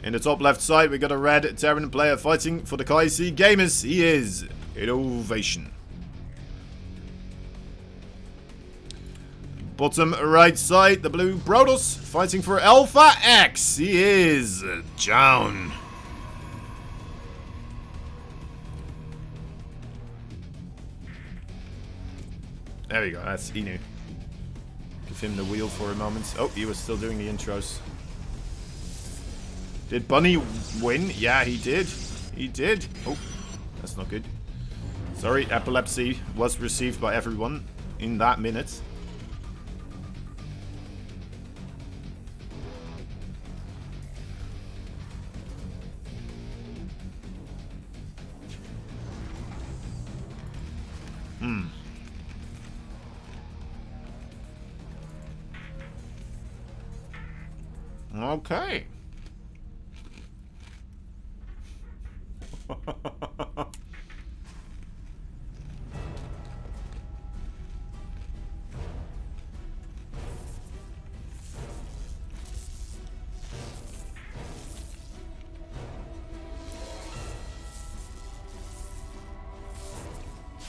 In the top left side, we got a red Terran player fighting for the KC Gamers. He is Innovation. Bottom right side, the blue Brodos fighting for Alpha X. He is ZOUN. There we go, that's Inu. Give him the wheel for a moment. Oh, he was still doing the intros. Did Bunny win? Yeah, he did. He did. Oh, that's not good. Sorry, epilepsy was received by everyone in that minute. Okay.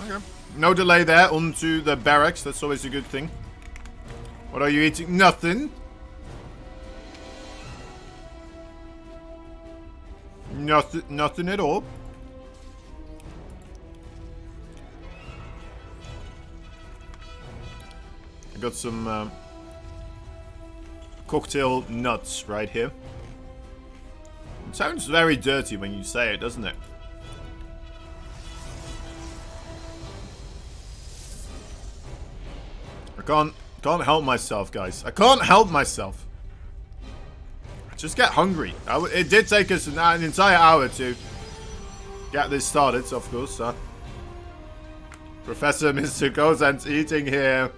Okay. No delay there onto the barracks. That's always a good thing. What are you eating? Nothing. Nothing at all. I got some cocktail nuts right here. It sounds very dirty when you say it, doesn't it? I can't help myself, guys. I can't help myself. Just get hungry. It did take us an entire hour to get this started, of course. Professor Mr. Kozan's eating here.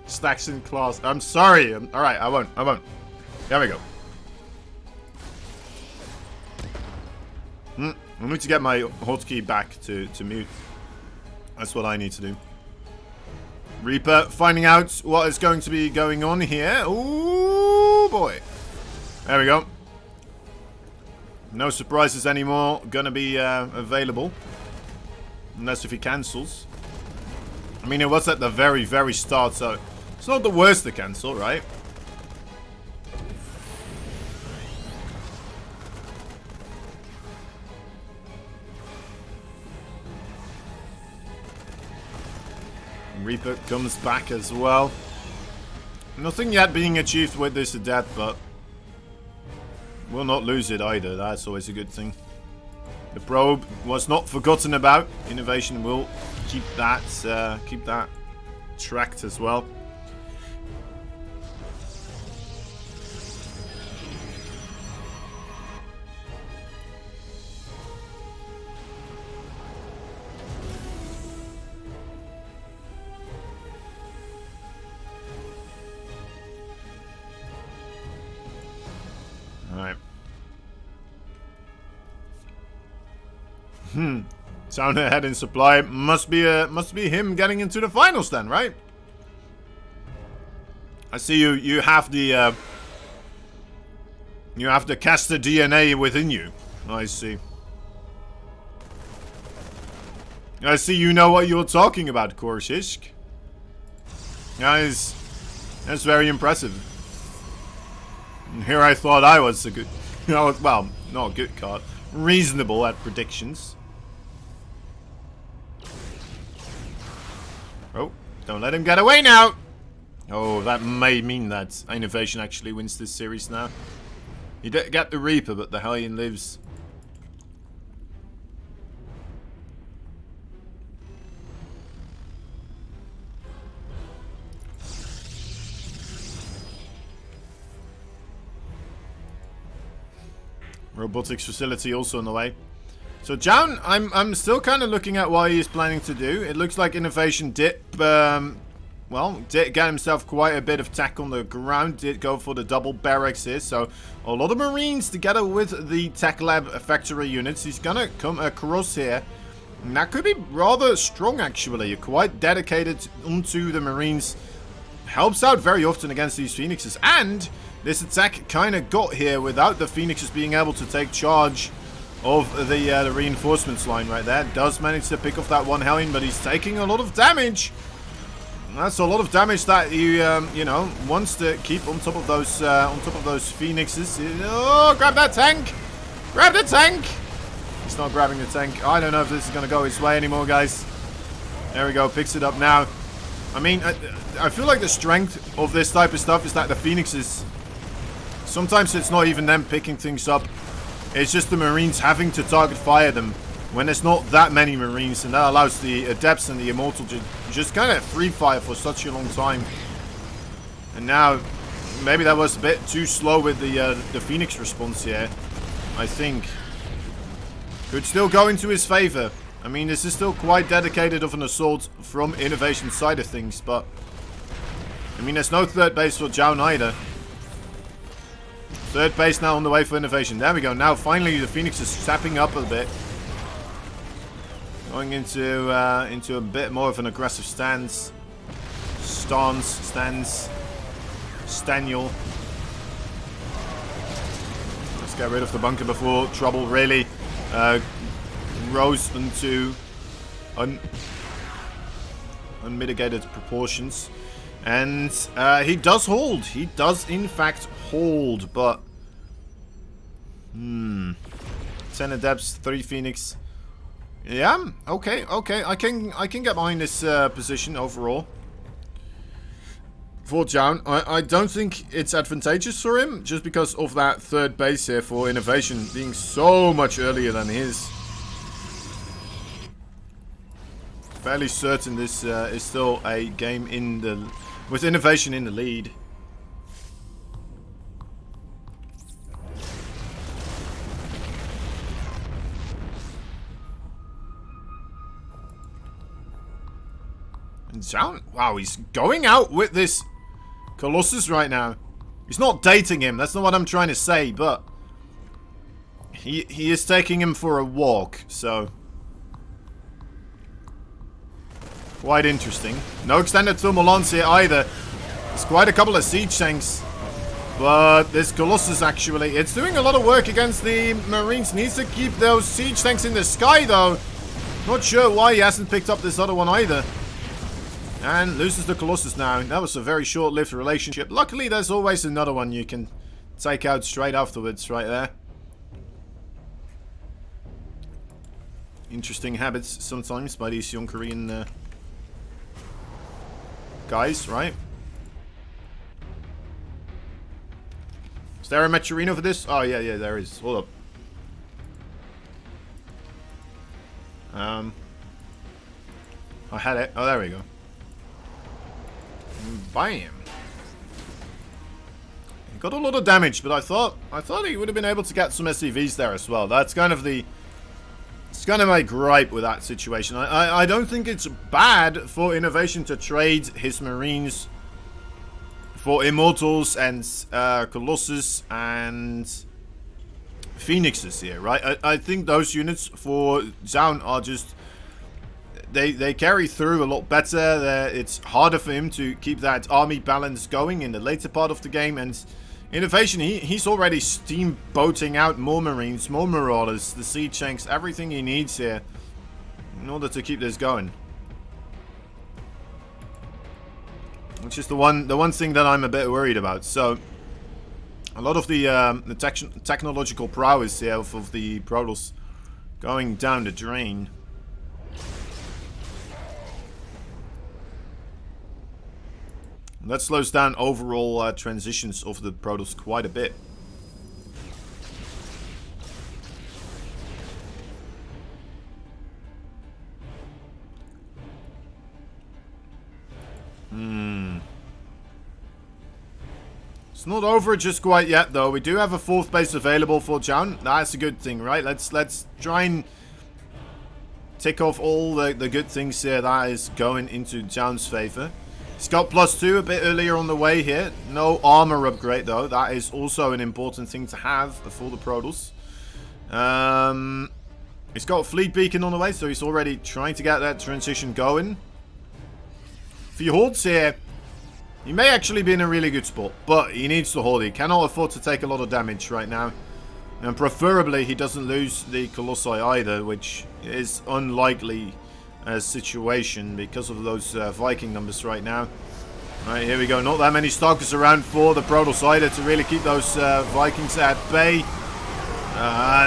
Stacks in class. I'm sorry. Alright, I won't. There we go. I need to get my hotkey back to mute. That's what I need to do. Reaper finding out what is going to be going on here. Ooh, boy. There we go. No surprises anymore. Gonna be available. Unless if he cancels. I mean, it was at the very, very start, so it's not the worst to cancel, right? Reaper comes back as well. Nothing yet being achieved with this death, but we'll not lose it either. That's always a good thing. The probe was not forgotten about. Innovation will keep that tracked as well. Alright. Sound ahead in supply. Must be him getting into the finals then, right? I see you have the caster DNA within you. I see. I see you know what you're talking about, Korshisk. Guys, that's very impressive. And here I thought I was a good, well, not a good card, reasonable at predictions. Oh, don't let him get away now. Oh, that may mean that Innovation actually wins this series now. You did get the Reaper, but the Hellion lives. Robotics facility also on the way. So ZOUN, I'm still kind of looking at what he's planning to do. It looks like Innovation did get himself quite a bit of tech on the ground. Did go for the double barracks here. So a lot of Marines together with the tech lab factory units. He's gonna come across here. And that could be rather strong actually. Quite dedicated onto the Marines. Helps out very often against these Phoenixes. And this attack kind of got here without the Phoenixes being able to take charge of the reinforcements line right there. Does manage to pick off that one Hellion, but he's taking a lot of damage. That's a lot of damage that he, you know, wants to keep on top of those Phoenixes. Oh, grab that tank! Grab the tank! He's not grabbing the tank. I don't know if this is going to go his way anymore, guys. There we go. Picks it up now. I mean, I feel like the strength of this type of stuff is that the Phoenixes, sometimes it's not even them picking things up. It's just the Marines having to target fire them when there's not that many Marines, and that allows the Adepts and the Immortal to just kind of free fire for such a long time. And now, maybe that was a bit too slow with the Phoenix response here, I think. Could still go into his favor. I mean, this is still quite dedicated of an assault from Innovation side of things, but I mean, there's no third base for ZOUN either. Third base now on the way for Innovation. There we go. Now, finally, the Phoenix is sapping up a bit. Going into a bit more of an aggressive stance. Staniel. Let's get rid of the bunker before trouble really rose into unmitigated proportions. And he does hold. He does, in fact, hold. But 10 Adepts, 3 Phoenix. Yeah, okay. I can get behind this position overall for ZOUN. I don't think it's advantageous for him, just because of that third base here for Innovation being so much earlier than his. Fairly certain this is still a game with Innovation in the lead. And ZOUN, wow, he's going out with this Colossus right now. He's not dating him, that's not what I'm trying to say, but he is taking him for a walk, so quite interesting. No extended thermal lance here either. There's quite a couple of siege tanks. But this Colossus actually, it's doing a lot of work against the Marines. Needs to keep those siege tanks in the sky though. Not sure why he hasn't picked up this other one either. And loses the Colossus now. That was a very short-lived relationship. Luckily there's always another one you can take out straight afterwards right there. Interesting habits sometimes by these young Korean guys, right? Is there a Meteorino for this? Oh, yeah, there is. Hold up. I had it. Oh, there we go. Bam. He got a lot of damage, but I thought he would have been able to get some SCVs there as well. That's kind of it's kind of my gripe with that situation. I don't think it's bad for Innovation to trade his Marines for Immortals and Colossus and Phoenixes here, right? I think those units for ZOUN are just they carry through a lot better. It's harder for him to keep that army balance going in the later part of the game, and Innovation, he's already steamboating out more Marines, more Marauders, the siege tanks, everything he needs here in order to keep this going. Which is the one thing that I'm a bit worried about. So a lot of the technological prowess here of the Protoss going down the drain. That slows down overall transitions of the Protoss quite a bit. It's not over just quite yet, though. We do have a 4th base available for ZOUN. That's a good thing, right? Let's try and tick off all the good things here that is going into ZOUN's favor. He's got +2 a bit earlier on the way here. No armor upgrade, though. That is also an important thing to have for the Protoss. He's got a fleet beacon on the way, so he's already trying to get that transition going. For your hordes here, He may actually be in a really good spot, but he needs to hold. He cannot afford to take a lot of damage right now. And preferably he doesn't lose the Colossi either, which is unlikely situation because of those Viking numbers right now. Alright, here we go. Not that many Stalkers around for the Protoss either to really keep those Vikings at bay.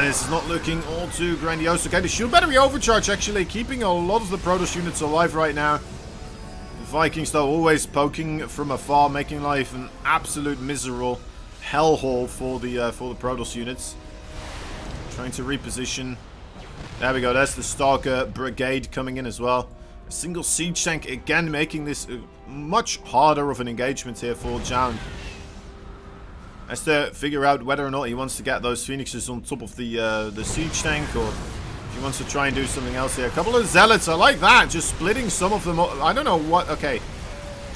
This is not looking all too grandiose. Okay, the shield battery overcharge actually keeping a lot of the Protoss units alive right now. The Vikings though always poking from afar, making life an absolute miserable hellhole for the Protoss units. Trying to reposition. There we go. There's the Stalker Brigade coming in as well. A single siege tank again, making this much harder of an engagement here for ZOUN. Has to figure out whether or not he wants to get those Phoenixes on top of the siege tank, or if he wants to try and do something else here. A couple of Zealots, I like that. Just splitting some of them. I don't know what. Okay,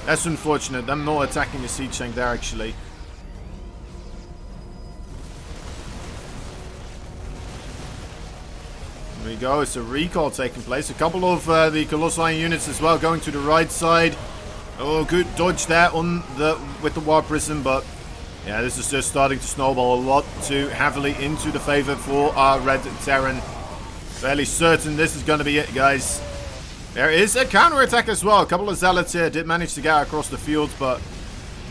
that's unfortunate. Them not attacking the siege tank there actually. There we go, it's a recall taking place. A couple of the Colossi units as well going to the right side. Oh, good dodge there on with the War Prism, but yeah, this is just starting to snowball a lot too heavily into the favor for our Red Terran. Fairly certain this is going to be it, guys. There is a counter-attack as well. A couple of Zealots here did manage to get across the field, but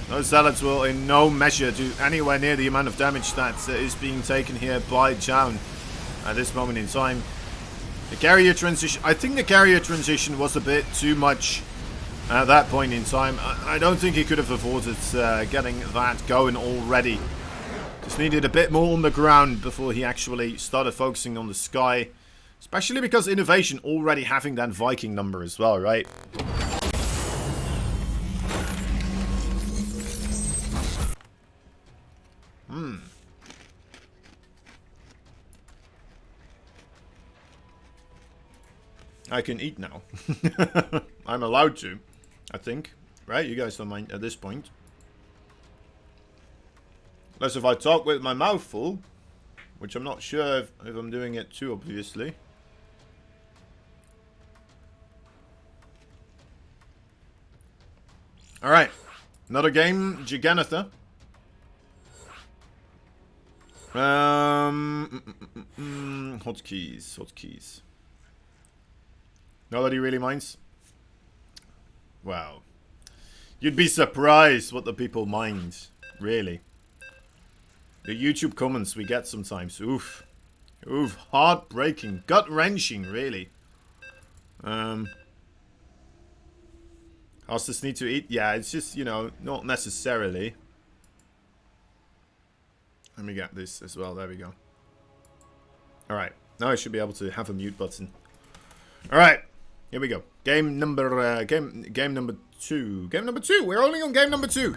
those Zealots will in no measure do anywhere near the amount of damage that is being taken here by ZOUN at this moment in time. The carrier transition, I think the carrier transition was a bit too much at that point in time. I don't think he could have avoided getting that going already. Just needed a bit more on the ground before he actually started focusing on the sky. Especially because Innovation already having that Viking number as well, right? I can eat now. I'm allowed to, I think. Right? You guys don't mind at this point. Unless if I talk with my mouth full. Which I'm not sure if I'm doing it too, obviously. Alright. Another game. Gigantha. Hotkeys. Hotkeys. Nobody really minds? Wow. You'd be surprised what the people mind. Really. The YouTube comments we get sometimes. Oof. Oof. Heartbreaking. Gut-wrenching, really. Hostas need to eat? Yeah, it's just, you know, not necessarily. Let me get this as well. There we go. Alright. Now I should be able to have a mute button. Alright. Here we go. Game number 2. Game number 2. We're only on game number 2.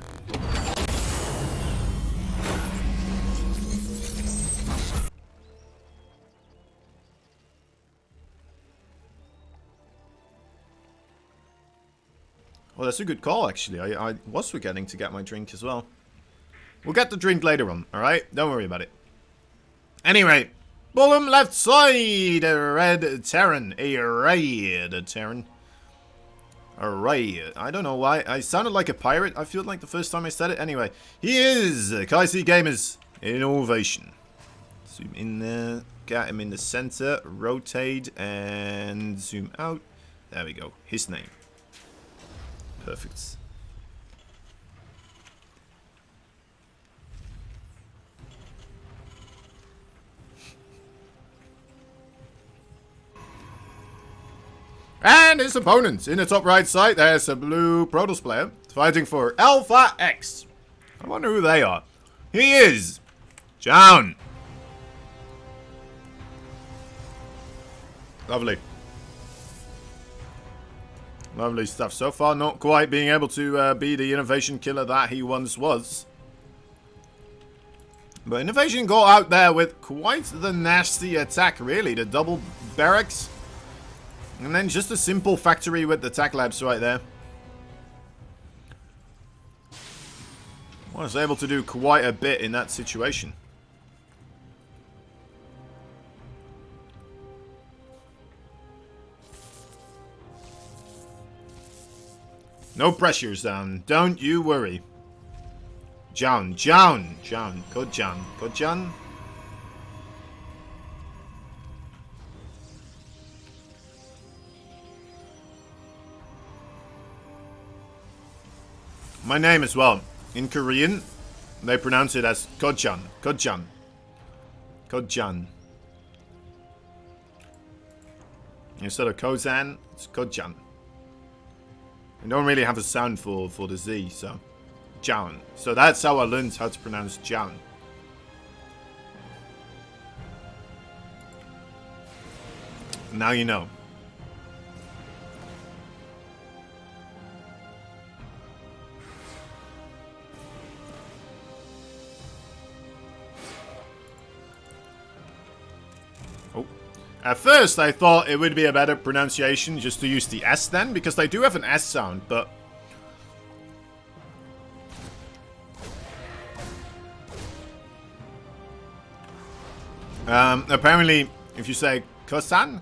Well, that's a good call, actually. I was forgetting to get my drink as well. We'll get the drink later on, alright? Don't worry about it. Anyway. Bottom left side, a red Terran. A red Terran. A red. I don't know why. I sounded like a pirate. I feel like the first time I said it. Anyway, he is Kaisi Gamers Innovation. Zoom in there. Get him in the center. Rotate and zoom out. There we go. His name. Perfect. And his opponent in the top right side, there's a blue Protoss player fighting for Alpha X. I wonder who they are. He is ZOUN. Lovely. Lovely stuff. So far, not quite being able to be the innovation killer that he once was. But Innovation got out there with quite the nasty attack, really. The double barracks. And then just a simple factory with the tech labs right there. I was able to do quite a bit in that situation. No pressure, ZOUN. Don't you worry. ZOUN. Good ZOUN. My name as well. In Korean, they pronounce it as Kodjan. Instead of Kozan, it's Kodjan. I don't really have a sound for the Z, so ZOUN. So that's how I learned how to pronounce ZOUN. Now you know. At first, I thought it would be a better pronunciation just to use the S then, because they do have an S sound, but... apparently, if you say Kosan,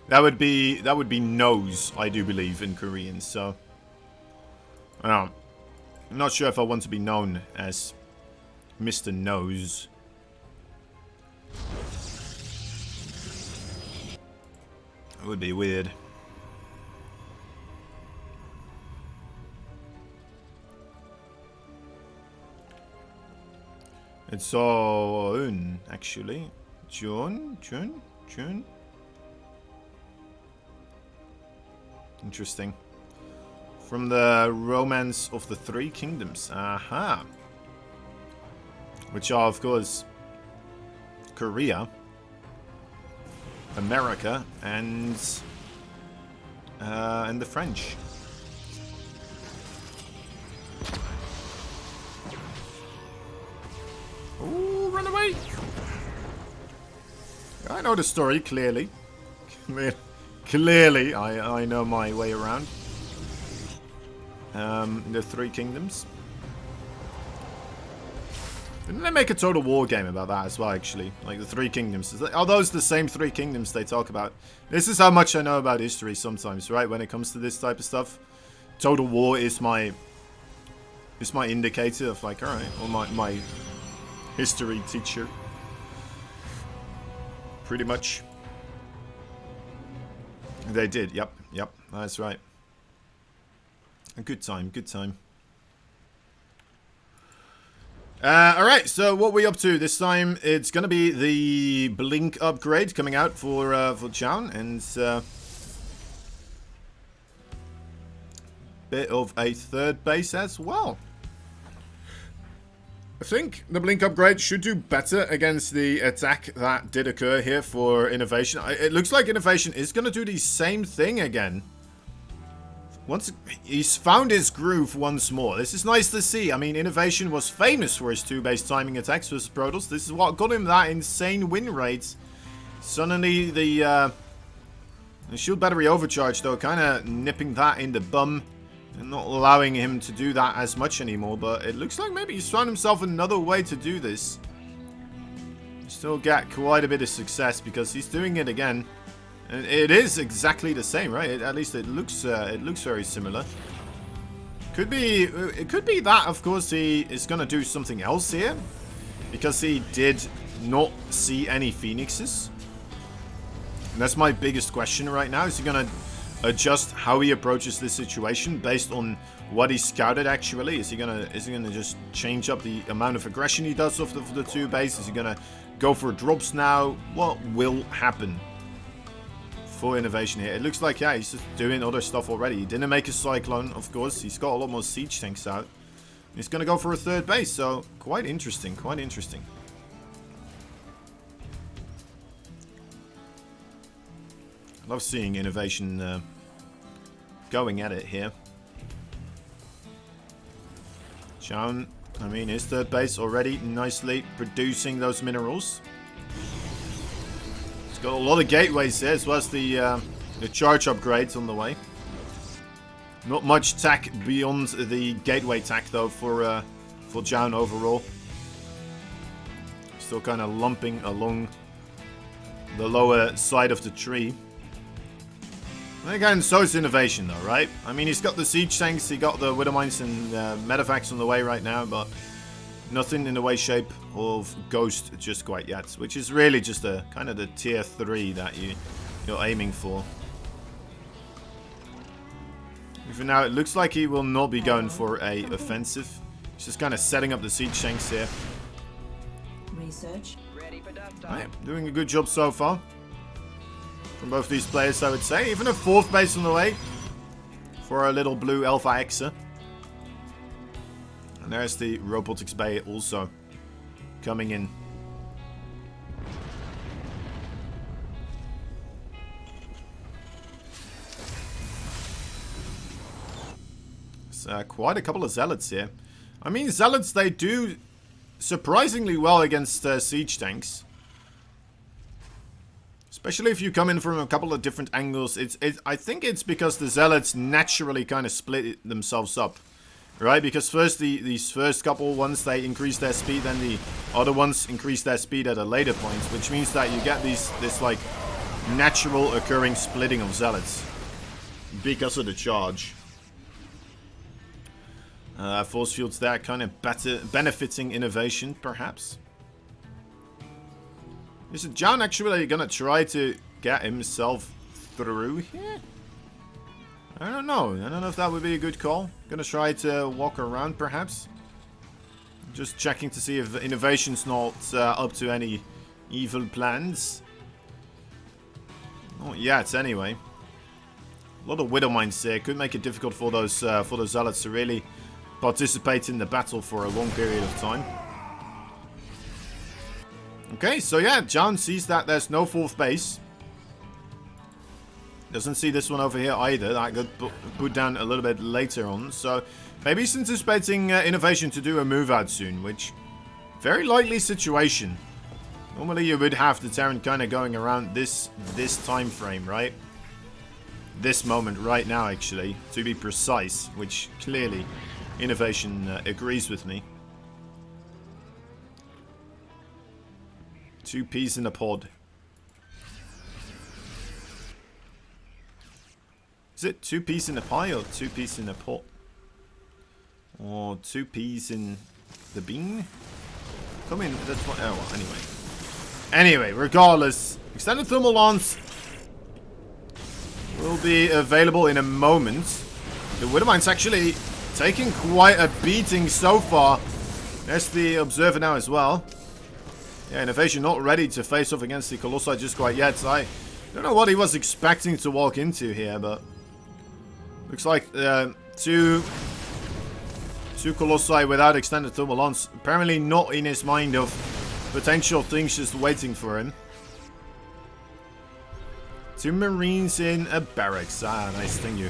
that would be nose, I do believe, in Korean, so... I don't know. I'm not sure if I want to be known as Mr. Nose. It would be weird. It's ZOUN, actually. June. Interesting. From the Romance of the Three Kingdoms. Aha. Which are, of course, Korea, America, and the French. Ooh, run away! I know the story, clearly. Clearly, I know my way around. The Three Kingdoms. Didn't they make a Total War game about that as well, actually? Like, the Three Kingdoms. Are those the same Three Kingdoms they talk about? This is how much I know about history sometimes, right? When it comes to this type of stuff. Total War is my indicator of, like, alright, or my history teacher. Pretty much. They did, yep, that's right. A good time. Alright, so what we up to this time? It's gonna be the Blink upgrade coming out for ZOUN, and bit of a third base as well. I think the Blink upgrade should do better against the attack that did occur here for Innovation. It looks like Innovation is gonna do the same thing again. Once he's found his groove once more. This is nice to see. I mean, Innovation was famous for his 2-base timing attacks versus Protoss. This is what got him that insane win rate. Suddenly, the shield battery overcharge, though, kind of nipping that in the bum and not allowing him to do that as much anymore. But it looks like maybe he's found himself another way to do this. Still get quite a bit of success because he's doing it again. And it is exactly the same, right? At least it looks very similar. It could be that, of course, he is going to do something else here. Because he did not see any Phoenixes. And that's my biggest question right now. Is he going to adjust how he approaches this situation based on what he scouted, actually? Is he gonna just change up the amount of aggression he does off the 2-base? Is he going to go for drops now? What will happen for Innovation here? It looks like, yeah, he's just doing other stuff already. He didn't make a Cyclone, of course. He's got a lot more siege tanks out. He's going to go for a third base, so quite interesting, I love seeing Innovation going at it here. ZOUN, I mean, his third base already nicely producing those minerals. Got a lot of gateways here, as well as the charge upgrades on the way. Not much tech beyond the gateway tech, though, for ZOUN overall. Still kind of lumping along the lower side of the tree. Again, so it's innovation though, right? I mean, he's got the siege tanks, he got the Widowmines and Medevacs on the way right now, but nothing in the way, shape of Ghost just quite yet, which is really just a kind of the tier 3 that you're aiming for. Even now, it looks like he will not be going for a offensive. He's just kind of setting up the siege tanks here. Research. Right, doing a good job so far from both these players, I would say. Even a 4th base on the way for our little blue Alpha Exa. And there's the Robotics Bay also coming in. There's quite a couple of Zealots here. I mean, Zealots, they do surprisingly well against siege tanks. Especially if you come in from a couple of different angles. I think it's because the Zealots naturally kind of split themselves up. Right? Because first, these first couple ones, they increase their speed. Then the other ones increase their speed at a later point. Which means that you get this like natural occurring splitting of Zealots. Because of the charge. Force fields there kind of benefiting innovation, perhaps. Is ZOUN actually gonna try to get himself through here? I don't know. I don't know if that would be a good call. Gonna try to walk around, perhaps. Just checking to see if innovation's not up to any evil plans. Not yet, anyway. A lot of Widowmines here could make it difficult for those Zealots to really participate in the battle for a long period of time. Okay, so yeah, ZOUN sees that there's no 4th base. Doesn't see this one over here either. That got put down a little bit later on. So maybe he's anticipating innovation to do a move out soon, which very likely situation. Normally you would have the Terran kind of going around this time frame, right? This moment right now, actually, to be precise, which clearly innovation agrees with me. 2 peas in a pod. Is it 2 peas in a pie or 2 peas in a pot? Or 2 peas in the bean? Come in, that's what. Oh, well, anyway. Anyway, regardless, extended thermal lance will be available in a moment. The Widowmine's actually taking quite a beating so far. There's the Observer now as well. Yeah, innovation not ready to face off against the Colossi just quite yet. I don't know what he was expecting to walk into here, but looks like two Colossi without extended thermal lance. Apparently not in his mind of potential things just waiting for him. 2 Marines in a barracks. Ah, nice thing, you.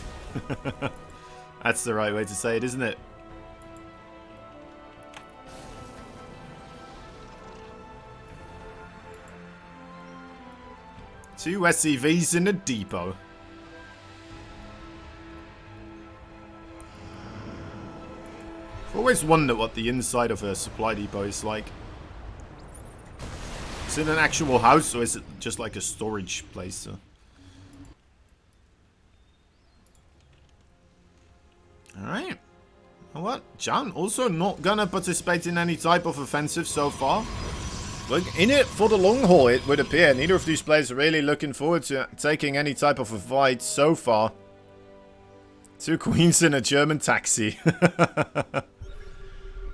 That's the right way to say it, isn't it? Two SCVs in a depot. I've always wondered what the inside of a supply depot is like. Is it an actual house or is it just like a storage place? Alright. Well, what? ZOUN also not gonna participate in any type of offensive so far. Look, in it for the long haul, it would appear. Neither of these players are really looking forward to taking any type of a fight so far. 2 queens in a German taxi.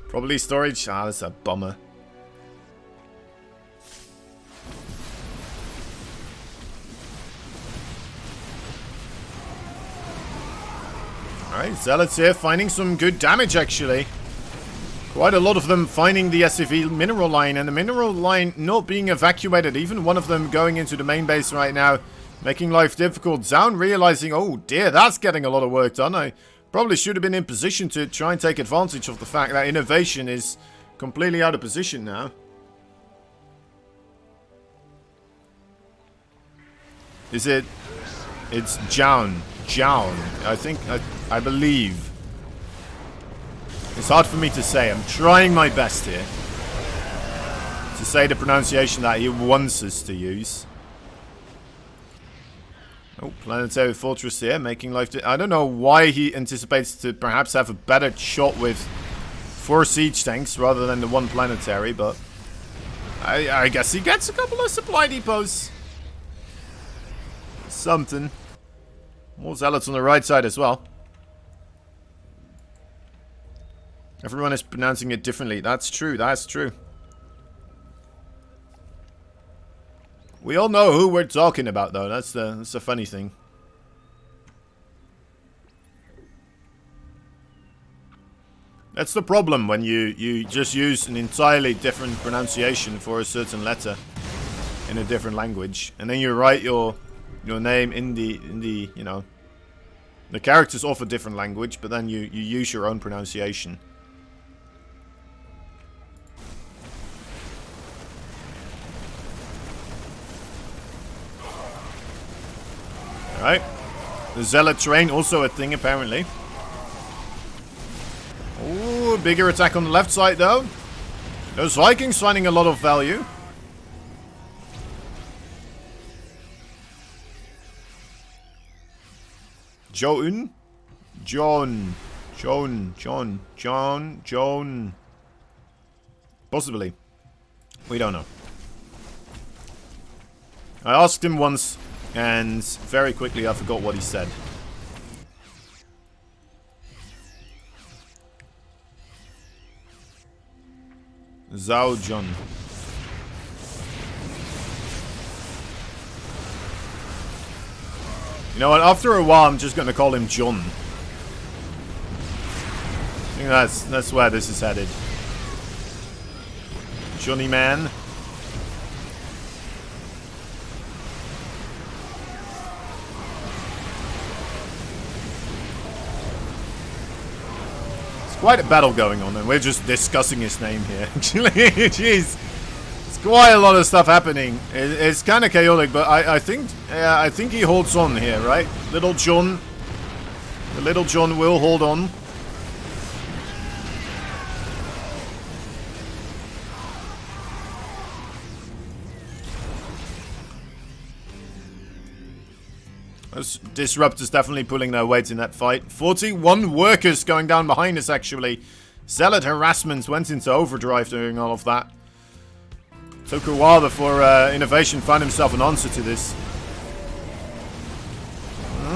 Probably storage. Ah, that's a bummer. Alright, Zealots here finding some good damage actually. Quite a lot of them finding the SCV mineral line, and the mineral line not being evacuated. Even one of them going into the main base right now, making life difficult. ZOUN realizing, oh dear, that's getting a lot of work done. I probably should have been in position to try and take advantage of the fact that innovation is completely out of position now. Is it? It's ZOUN. ZOUN. I believe. It's hard for me to say. I'm trying my best here to say the pronunciation that he wants us to use. Oh, planetary fortress here, making life... I don't know why he anticipates to perhaps have a better shot with 4 siege tanks rather than the 1 planetary, but... I guess he gets a couple of supply depots. Something. More zealots on the right side as well. Everyone is pronouncing it differently. That's true, that's true. We all know who we're talking about, though. That's the funny thing. That's the problem when you just use an entirely different pronunciation for a certain letter in a different language, and then you write your name in the you know, the characters of a different language, but then you use your own pronunciation. Alright. The zealot train, also a thing apparently. Ooh, bigger attack on the left side though. Those Vikings finding a lot of value. ZOUN? John. Possibly. We don't know. I asked him once, and very quickly I forgot what he said. ZOUN. You know what? After a while, I'm just going to call him John. I think that's where this is headed. Johnny Man. Quite a battle going on, and we're just discussing his name here. Actually, jeez, it's quite a lot of stuff happening. It's kind of chaotic, but I think he holds on here, right? Little John, the Little John will hold on. Those disruptors definitely pulling their weight in that fight. 41 workers going down behind us, actually. Zealot harassment went into overdrive during all of that. Took a while before Innovation found himself an answer to this.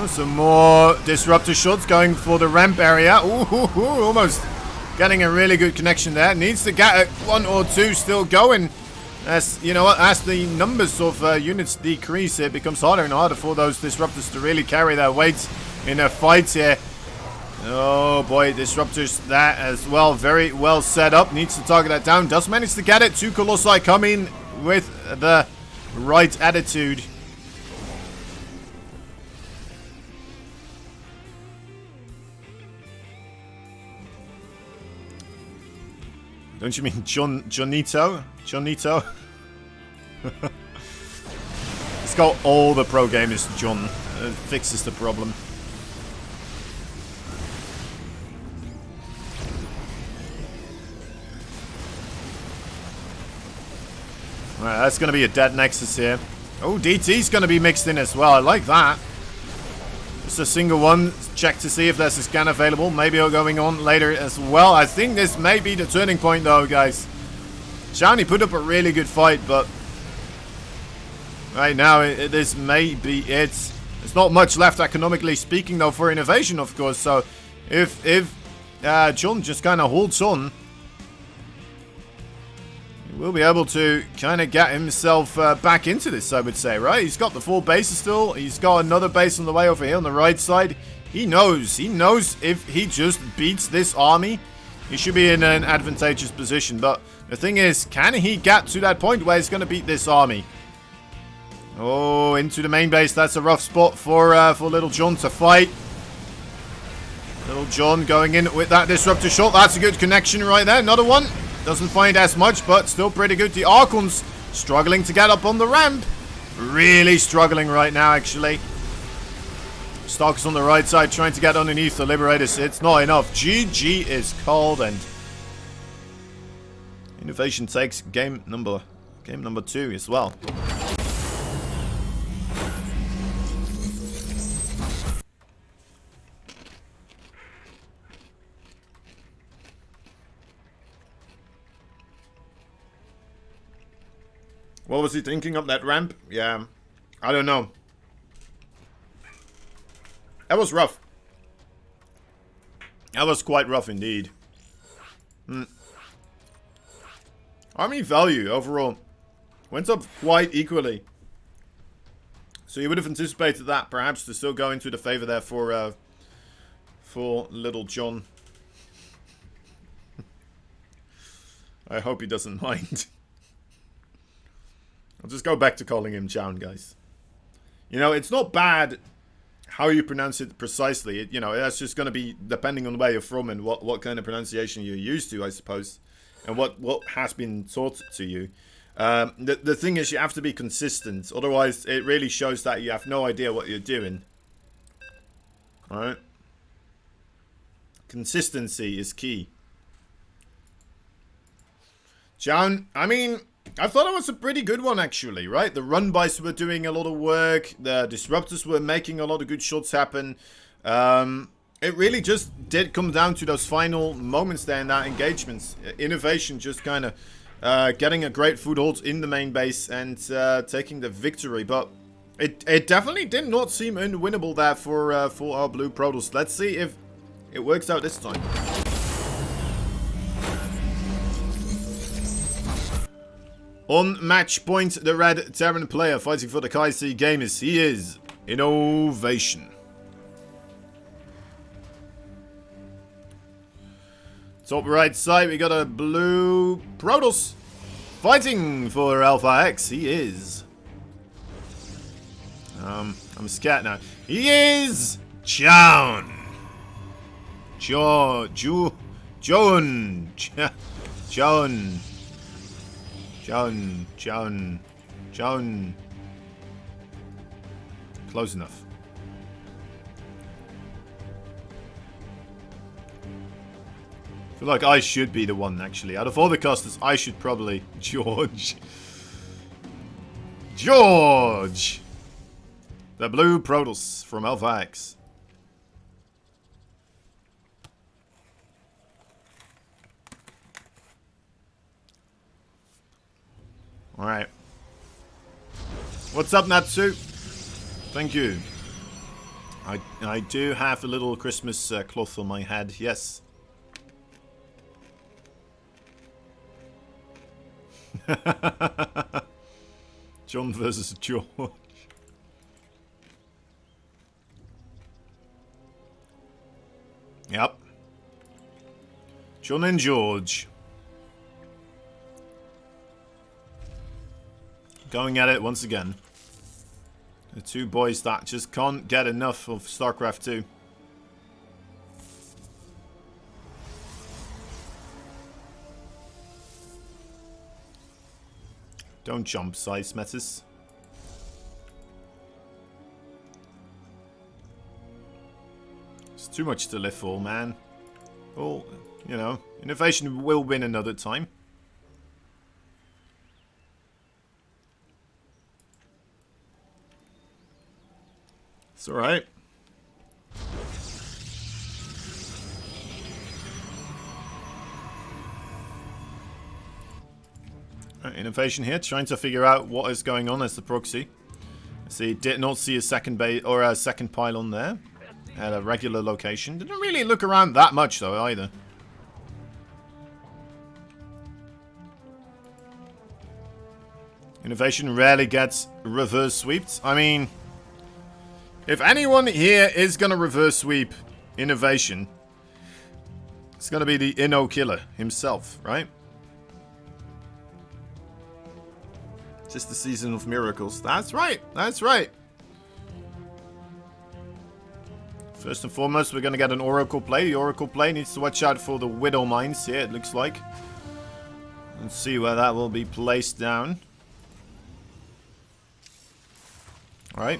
Some more disruptor shots going for the ramp area. Ooh, almost getting a really good connection there. Needs to get 1 or 2 still going. As you know, as the numbers of units decrease, it becomes harder and harder for those disruptors to really carry their weight in a fight here. Oh boy, disruptors that as well, very well set up. Needs to target that down. Does manage to get it. 2 Colossi come in with the right attitude. Don't you mean Johnito? Johnito? It's got all the pro gamers John. It fixes the problem. Alright, that's going to be a dead Nexus here. Oh, DT's going to be mixed in as well. I like that. Just a single one. Check to see if there's a scan available. Maybe it'll going on later as well. I think this may be the turning point though, guys. Shani put up a really good fight, but right now this may be it. There's not much left economically speaking though for Innovation, of course. So if John just kind of holds on, he will be able to kind of get himself back into this, I would say, right? He's got the 4 bases still. He's got another base on the way over here on the right side. He knows if he just beats this army, he should be in an advantageous position. But the thing is, can he get to that point where he's going to beat this army? Oh, into the main base. That's a rough spot for Little John to fight. Little John going in with that disruptor shot. That's a good connection right there. Another one. Doesn't find as much, but still pretty good. The Archons struggling to get up on the ramp. Really struggling right now, actually. Stark's on the right side trying to get underneath the Liberators. It's not enough. GG is called, and Innovation takes game number 2 as well. What was he thinking up that ramp? Yeah, I don't know. That was rough. That was quite rough indeed. Army value overall went up quite equally. So you would have anticipated that perhaps to still go into the favor there for Little John. I hope he doesn't mind. I'll just go back to calling him Jown, guys. You know, it's not bad how you pronounce it precisely. You know, that's just going to be depending on where you're from and what kind of pronunciation you're used to, I suppose. And what has been taught to you. The thing is, you have to be consistent. Otherwise, it really shows that you have no idea what you're doing. Alright? Consistency is key. Jown, I mean, I thought it was a pretty good one, actually, right? The run-bys were doing a lot of work. The disruptors were making a lot of good shots happen. It really just did come down to those final moments there in that engagement. Innovation just kind of getting a great foothold in the main base and taking the victory. But it definitely did not seem unwinnable there for our blue Protoss. Let's see if it works out this time. On match point, the red Terran player fighting for the Kaiser Gamers. He is Innovation. Top right side, we got a blue Protoss fighting for Alpha X. He is. I'm scared now. He is Jown. Jown. Close enough. I feel like I should be the one, actually. Out of all the casters, I should probably... George. The blue Protoss from Alpha X. Alright. What's up, Natsu? Thank you. I do have a little Christmas cloth on my head, yes. John versus George. Yep. John and George. Going at it once again. The two boys that just can't get enough of StarCraft 2. Don't jump, size matters. It's too much to live for, man. Well, you know, innovation will win another time. It's alright. Innovation here, trying to figure out what is going on as the proxy. See, did not see a second base or a second pylon there at a regular location. Didn't really look around that much though either. Innovation rarely gets reverse sweeped. I mean, if anyone here is gonna reverse sweep Innovation, it's gonna be the Inno killer himself, right? Just the season of miracles. That's right. That's right. First and foremost, we're going to get an Oracle play. The Oracle play needs to watch out for the Widow Mines here, it looks like. Let's see where that will be placed down. Alright.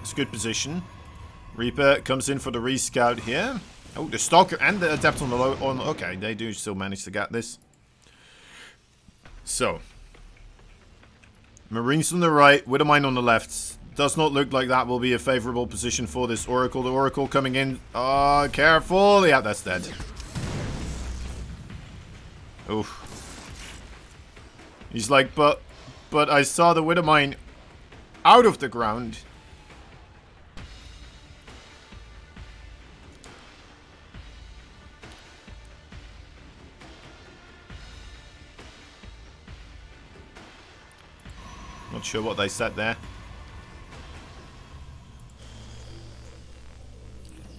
It's a good position. Reaper comes in for the rescout here. Oh, the Stalker and the Adept on the low... okay, they do still manage to get this. So... Marines on the right, Widow Mine on the left. Does not look like that will be a favorable position for this Oracle. The Oracle coming in. Oh, careful. Yeah, that's dead. Oof. He's like, but but I saw the Widowmine out of the ground. Not sure what they said there.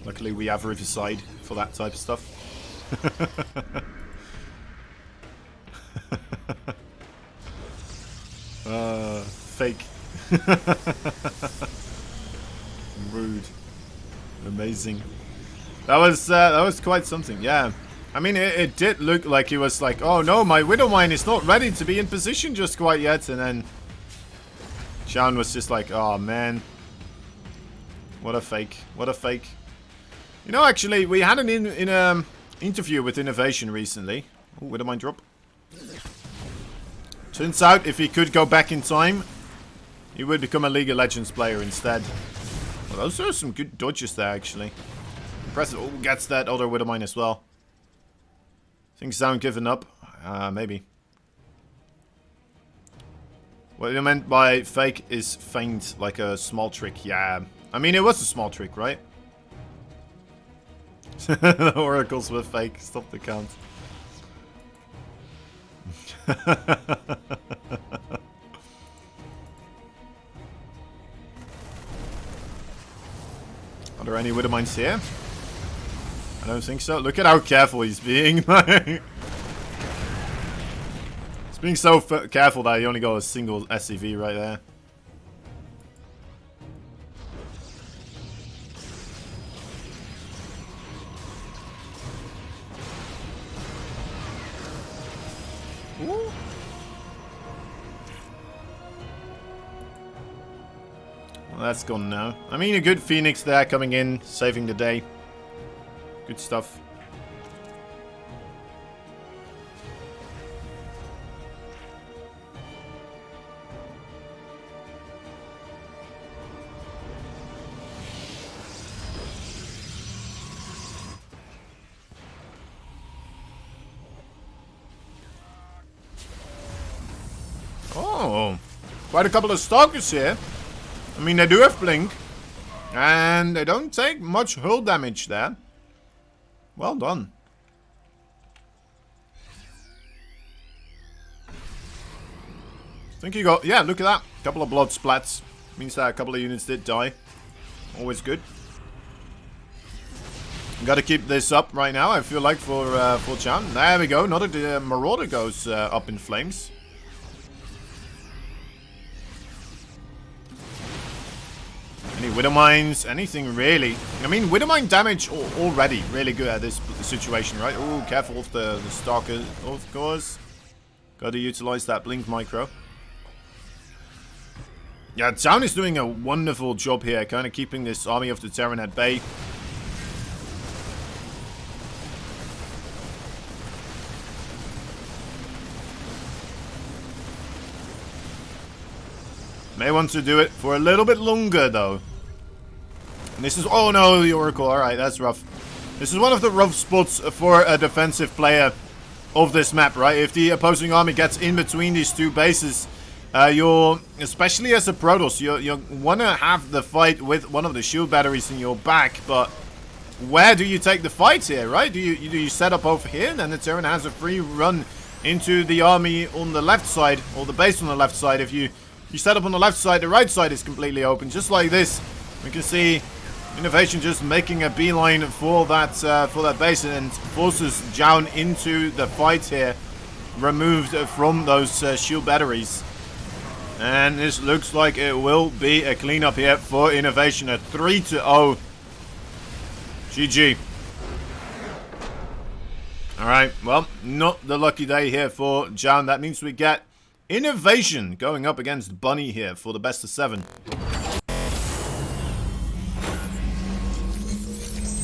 Luckily we have Riverside for that type of stuff. Fake. Rude. Amazing. That was quite something, yeah. I mean, it did look like he was like, oh no, my Widowmine is not ready to be in position just quite yet, and then ZOUN was just like, oh man. What a fake. What a fake. You know, actually, we had an interview with Innovation recently. Oh, Widowmine drop. Turns out, if he could go back in time, he would become a League of Legends player instead. Well, those are some good dodges there, actually. Impressive. Oh, gets that other Widowmine as well. Think ZOUN given up? Maybe. What you meant by fake is feint, like a small trick. Yeah. I mean, it was a small trick, right? The oracles were fake. Stop the count. Are there any Widowmines here? I don't think so. Look at how careful he's being. He's being so careful that he only got a single SCV right there. Ooh. Well, that's gone now. I mean, a good Phoenix there coming in, saving the day. Good stuff. Oh, quite a couple of stalkers here. I mean, they do have blink, and they don't take much hull damage there. Well done. I think you got, yeah, look at that. Couple of blood splats. Means that a couple of units did die. Always good. Got to keep this up right now, I feel like, for ZOUN. There we go. Another Marauder goes up in flames. Any Widowmines, anything really. I mean, Widowmine damage already really good at this situation, right? Oh, careful of the Stalker, of course. Got to utilize that Blink Micro. Yeah, ZOUN is doing a wonderful job here, kind of keeping this army of the Terran at bay. May want to do it for a little bit longer, though. And this is... Oh, no, the Oracle. Alright, that's rough. This is one of the rough spots for a defensive player of this map, right? If the opposing army gets in between these two bases, you're... Especially as a Protoss, you want to have the fight with one of the shield batteries in your back, but... Where do you take the fight here, right? Do you set up over here, and then the Terran has a free run into the army on the left side, or the base on the left side. If you set up on the left side, the right side is completely open, just like this. We can see Innovation just making a beeline for that base and forces ZOUN into the fight here, removed from those shield batteries. And this looks like it will be a cleanup here for Innovation, a 3-0. GG. Alright, well, not the lucky day here for ZOUN. That means we get Innovation going up against Bunny here for the best of 7.